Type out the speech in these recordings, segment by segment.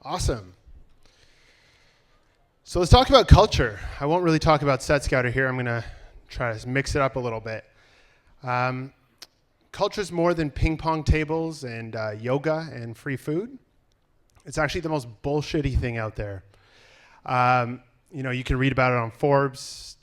Awesome. So let's talk about culture. I won't really talk about SetScouter here. I'm going to try to mix it up a little bit. Culture is more than ping pong tables and yoga and free food. It's actually the most bullshitty thing out there. You can read about it on Forbes,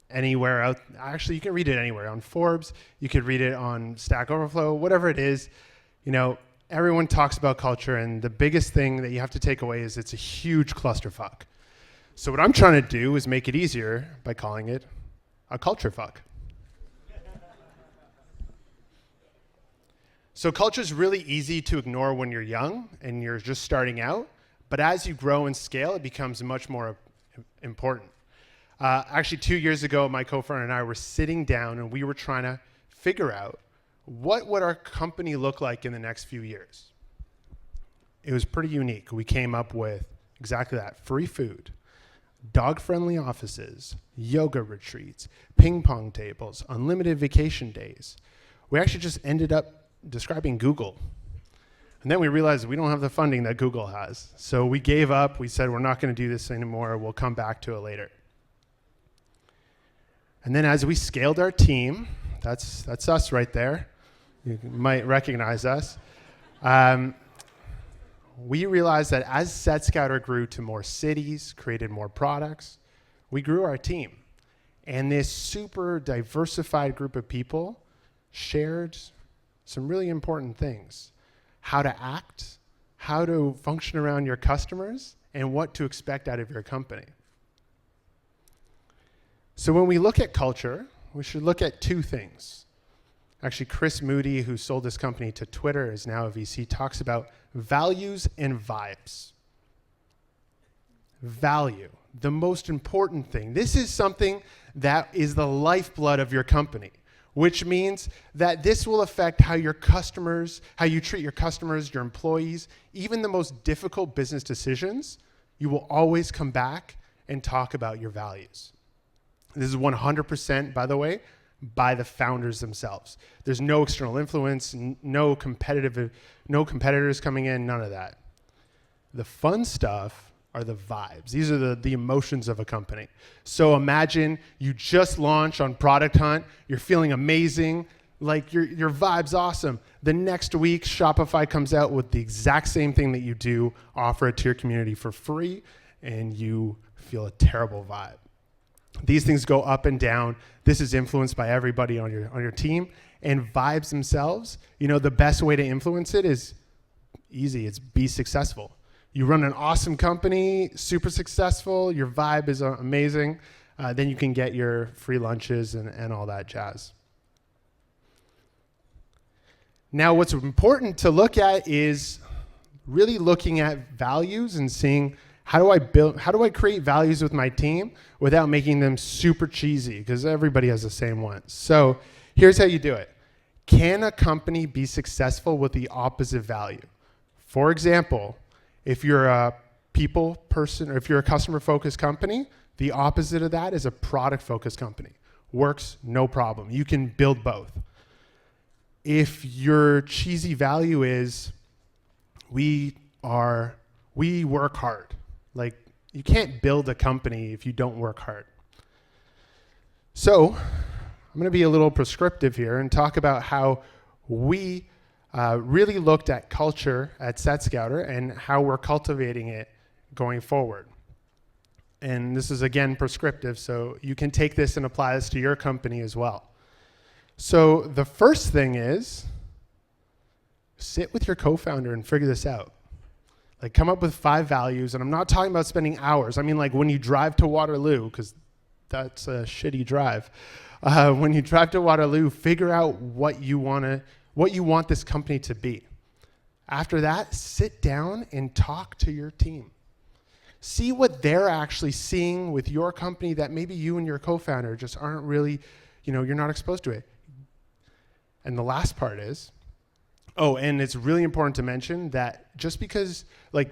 anywhere out. Actually, you can read it anywhere on Forbes. You could read it on Stack Overflow, whatever it is. Everyone talks about culture, and the biggest thing that you have to take away is it's a huge clusterfuck. So what I'm trying to do is make it easier by calling it a culture fuck. So culture is really easy to ignore when you're young and you're just starting out, but as you grow and scale, it becomes much more important. Actually, 2 years ago, my co-founder and I were sitting down and we were trying to figure out what would our company look like in the next few years. It was pretty unique. We came up with exactly that: free food, dog-friendly offices, yoga retreats, ping pong tables, unlimited vacation days. We actually just ended up describing Google. And then we realized we don't have the funding that Google has. So we gave up. We said, we're not going to do this anymore. We'll come back to it later. And then as we scaled our team, that's us right there. You might recognize us. We realized that as SetScouter grew to more cities, created more products, we grew our team. And this super diversified group of people shared some really important things: how to act, how to function around your customers, and what to expect out of your company. So when we look at culture, we should look at two things. Actually, Chris Moody, who sold this company to Twitter, is now a VC, talks about values and vibes. Value, the most important thing. This is something that is the lifeblood of your company, which means that this will affect how your customers, how you treat your customers, your employees, even the most difficult business decisions. You will always come back and talk about your values. This is 100%, by the way, by the founders themselves. There's no external influence, no competitors coming in, none of that. The fun stuff are the vibes. These are the emotions of a company. So imagine you just launch on Product Hunt, you're feeling amazing, like your vibe's awesome. The next week, Shopify comes out with the exact same thing that you do, offer it to your community for free, and you feel a terrible vibe. These things go up and down. This is influenced by everybody on your team. And vibes themselves, the best way to influence it is easy. It's be successful. You run an awesome company, super successful, your vibe is amazing, then you can get your free lunches and all that jazz. Now, what's important to look at is really looking at values and seeing, how do I create values with my team without making them super cheesy? Because everybody has the same ones. So here's how you do it. Can a company be successful with the opposite value? For example, if you're a people person or if you're a customer-focused company, the opposite of that is a product-focused company. Works, no problem. You can build both. If your cheesy value is we work hard. Like, you can't build a company if you don't work hard. So I'm going to be a little prescriptive here and talk about how we really looked at culture at SetScouter and how we're cultivating it going forward. And this is, again, prescriptive, so you can take this and apply this to your company as well. So the first thing is sit with your co-founder and figure this out. Like, come up with 5 values, and I'm not talking about spending hours. I mean, like, when you drive to Waterloo, because that's a shitty drive. When you drive to Waterloo, figure out what you want this company to be. After that, sit down and talk to your team. See what they're actually seeing with your company that maybe you and your co-founder just aren't really, you're not exposed to it. And the last part is, and it's really important to mention that just because,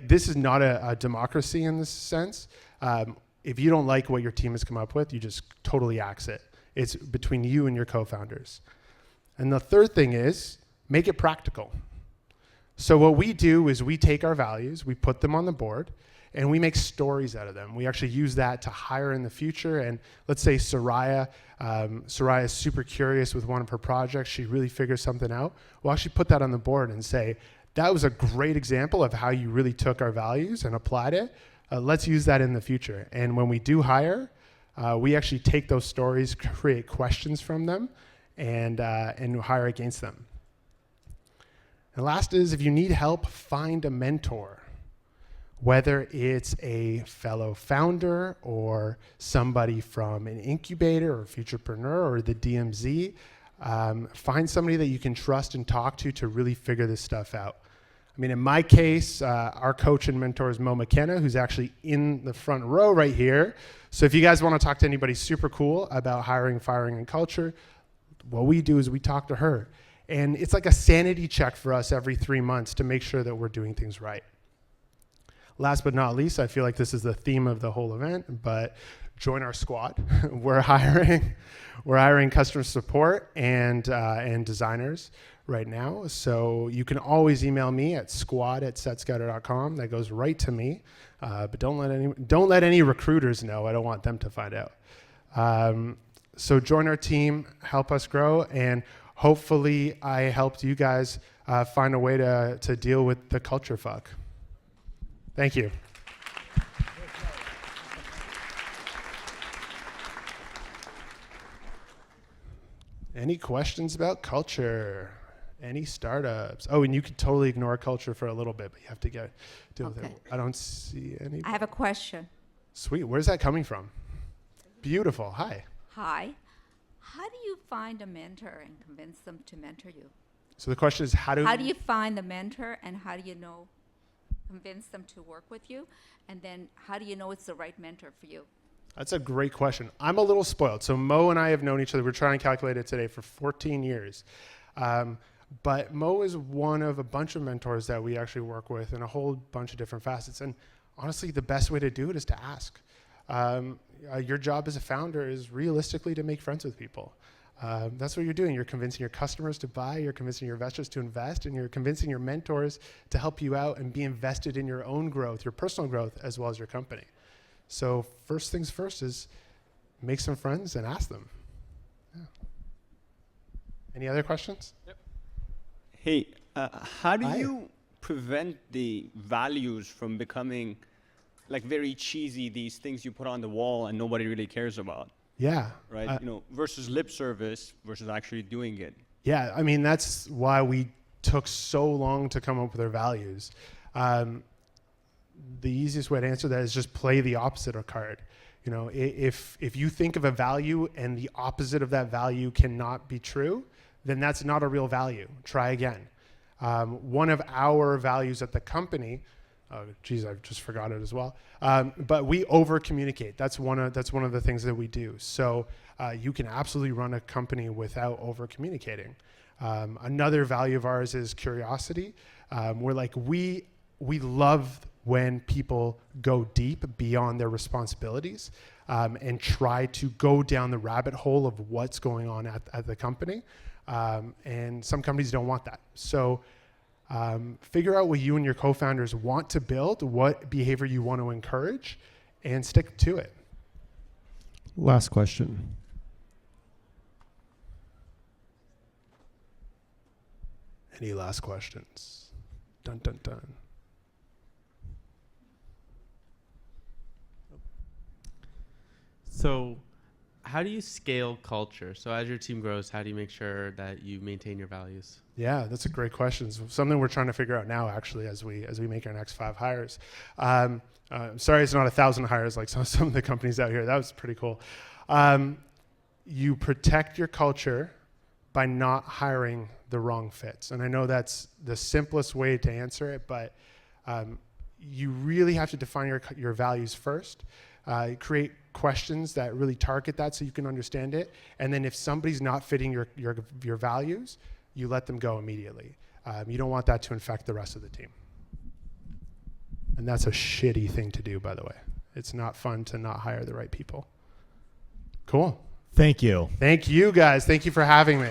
this is not a democracy in this sense, if you don't like what your team has come up with, you just totally axe it. It's between you and your co-founders. And the third thing is, make it practical. So what we do is we take our values, we put them on the board, and we make stories out of them. We actually use that to hire in the future. And let's say Soraya is super curious with one of her projects. She really figures something out. We'll actually put that on the board and say, that was a great example of how you really took our values and applied it. Let's use that in the future. And when we do hire, we actually take those stories, create questions from them, and hire against them. And last is, if you need help, find a mentor. Whether it's a fellow founder or somebody from an incubator or futurepreneur or the DMZ, find somebody that you can trust and talk to really figure this stuff out. I mean, in my case, our coach and mentor is Mo McKenna, who's actually in the front row right here. So if you guys want to talk to anybody super cool about hiring, firing, and culture, what we do is we talk to her. And it's like a sanity check for us every 3 months to make sure that we're doing things right. Last but not least, I feel like this is the theme of the whole event, but join our squad. We're hiring customer support and designers right now. So you can always email me at squad@setscouter.com. That goes right to me. But don't let any recruiters know. I don't want them to find out. So join our team, help us grow, and hopefully I helped you guys find a way to deal with the culture fuck. Thank you. Any questions about culture? Any startups? Oh, and you could totally ignore culture for a little bit, but you have to deal with it. I don't see any. I have a question. Sweet. Where's that coming from? Beautiful. Hi. Hi. How do you find a mentor and convince them to mentor you? So the question is, how do you find the mentor, and how do you convince them to work with you? And then how do you know it's the right mentor for you? That's a great question. I'm a little spoiled. So Mo and I have known each other. We're trying to calculate it today for 14 years. But Mo is one of a bunch of mentors that we actually work with in a whole bunch of different facets. And honestly, the best way to do it is to ask. Your job as a founder is realistically to make friends with people. That's what you're doing. You're convincing your customers to buy, you're convincing your investors to invest, and you're convincing your mentors to help you out and be invested in your own growth, your personal growth, as well as your company. So first things first is make some friends and ask them. Yeah. Any other questions? Yep. Hey, how do you prevent the values from becoming like very cheesy, these things you put on the wall and nobody really cares about? Yeah. Right? Versus lip service versus actually doing it. Yeah, I mean, that's why we took so long to come up with our values. The easiest way to answer that is just play the opposite of card. If you think of a value and the opposite of that value cannot be true, then that's not a real value. Try again. One of our values at the company, I've just forgot it as well. But we over communicate. That's one of the things that we do. So you can absolutely run a company without over communicating. Another value of ours is curiosity. We love when people go deep beyond their responsibilities and try to go down the rabbit hole of what's going on at the company. And some companies don't want that. So figure out what you and your co-founders want to build, what behavior you want to encourage, and stick to it. Last question. Any last questions? Dun, dun, dun. So how do you scale culture? So as your team grows, how do you make sure that you maintain your values? Yeah, that's a great question. It's something we're trying to figure out now, actually, as we make our next 5 hires. I'm sorry it's not 1,000 hires like some of the companies out here. That was pretty cool. You protect your culture by not hiring the wrong fits. And I know that's the simplest way to answer it, but you really have to define your values first. Create questions that really target that so you can understand it. And then if somebody's not fitting your values, you let them go immediately. You don't want that to infect the rest of the team. And that's a shitty thing to do, by the way. It's not fun to not hire the right people. Cool. Thank you. Thank you, guys. Thank you for having me.